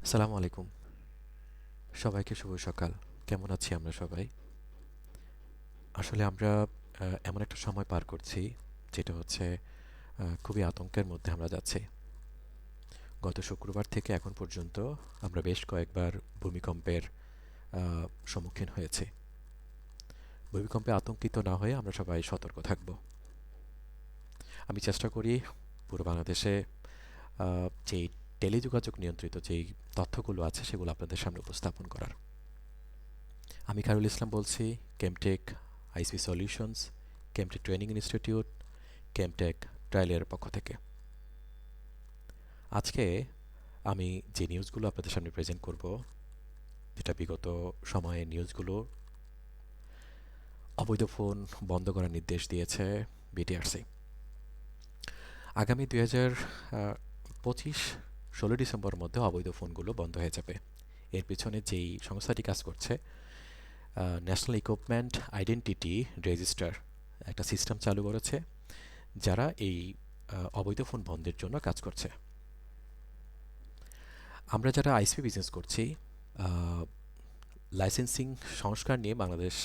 আসসালামু আলাইকুম। সবাইকে শুভ সকাল। কেমন আছি আমরা সবাই? আসলে আমরা এমন একটা সময় পার করছি যেটা হচ্ছে খুবই আতঙ্কের মধ্যে আমরা যাচ্ছি। গত শুক্রবার থেকে এখন পর্যন্ত আমরা বেশ কয়েকবার ভূমিকম্পের সম্মুখীন হয়েছি। ভূমিকম্পে আতঙ্কিত না হয়ে আমরা সবাই সতর্ক থাকব। আমি চেষ্টা করি পুরো বাংলাদেশে যেই টেলিযোগাযোগ নিয়ন্ত্রিত যেই তথ্যগুলো আছে সেগুলো আপনাদের সামনে উপস্থাপন করার। আমি খায়রুল ইসলাম বলছি, Chemtech ISP solutions, Chemtech training institute, Chemtech ট্রায়ালের পক্ষ থেকে। আজকে আমি যে নিউজগুলো আপনাদের সামনে প্রেজেন্ট করব, যেটা বিগত সময়ে নিউজগুলো অবৈধ ফোন বন্ধ করার নির্দেশ দিয়েছে বিটিআরসি। আগামী 2025 16 ডিসেম্বরের মধ্যে অবৈধ ফোনগুলো বন্ধ হয়ে যাবে। এর পিছনে যেই সংস্থাটি কাজ করছে, ন্যাশনাল ইকুইপমেন্ট আইডেন্টিটি রেজিস্টার একটা সিস্টেম চালু করেছে, যারা এই অবৈধ ফোন বন্ধের জন্য কাজ করছে। আমরা যারা আইসপি বিজনেস করছি, লাইসেন্সিং সংস্কার নিয়ে বাংলাদেশ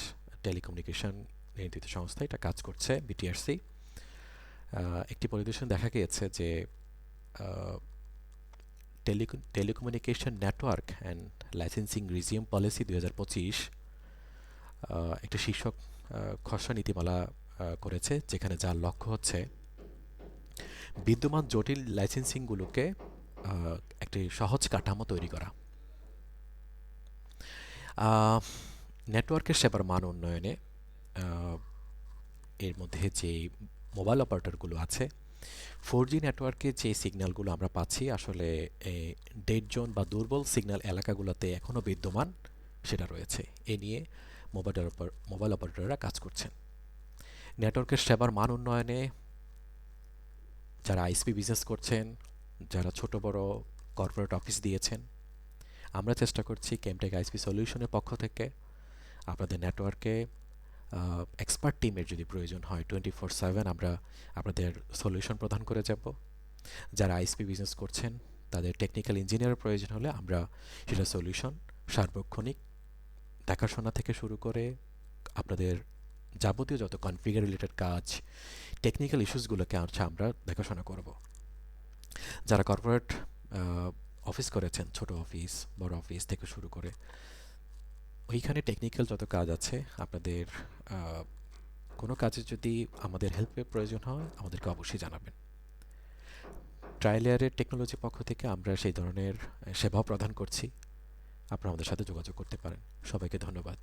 টেলিকমিউনিকেশন নিয়ন্ত্রিত সংস্থা এটা কাজ করছে বিটিআরসি। একটি পরিদর্শন দেখা গিয়েছে যে telecommunication network and licensing resume policy 2025 একটা শীর্ষক খসড়া নীতিমালা করেছে, যেখানে যার লক্ষ্য হচ্ছে বিদ্যমান জটিল লাইসেন্সিংগুলোকে একটি সহজ কাঠামো তৈরি করা, নেটওয়ার্কের সেবার মান উন্নয়নে। এর মধ্যে যে মোবাইল অপারেটরগুলো আছে, 4G নেটওয়ার্কে যে সিগন্যালগুলো আমরা পাচ্ছি আসলে ডেড জোন বা দুর্বল সিগন্যাল এলাকাগুলোতে এখনও বিদ্যমান, সেটা রয়েছে। এ নিয়ে মোবাইল অপারেটররা কাজ করছেন। নেটওয়ার্কের সেবার মান উন্নয়নে যারা আইসপি বিজনেস করছেন, যারা ছোট বড় কর্পোরেট অফিস দিয়েছেন, আমরা চেষ্টা করছি কেমটেক আইসপি সলিউশনের পক্ষ থেকে আপনাদের নেটওয়ার্কে এক্সপার্ট টিমের যদি প্রয়োজন হয় 24/7 আমরা আপনাদের সলিউশন প্রদান করে যাব। যারা আইসপি বিজনেস করছেন তাদের টেকনিক্যাল ইঞ্জিনিয়ারের প্রয়োজন হলে আমরা সেটা সলিউশন সার্বক্ষণিক দেখাশোনা থেকে শুরু করে আপনাদের যাবতীয় যত কনফিগার রিলেটেড কাজ, টেকনিক্যাল ইস্যুসগুলোকে আমরা দেখাশোনা করব। যারা কর্পোরেট অফিস করেছেন, ছোট অফিস বড় অফিস থেকে শুরু করে ওইখানে টেকনিক্যাল যত কাজ আছে, আপনাদের কোনো কাজে যদি আমাদের হেল্পের প্রয়োজন হয় আমাদেরকে অবশ্যই জানাবেন। ট্রায়াল এয়ারের টেকনোলজি পক্ষ থেকে আমরা সেই ধরনের সেবা প্রদান করছি। আপনারা আমাদের সাথে যোগাযোগ করতে পারেন। সবাইকে ধন্যবাদ।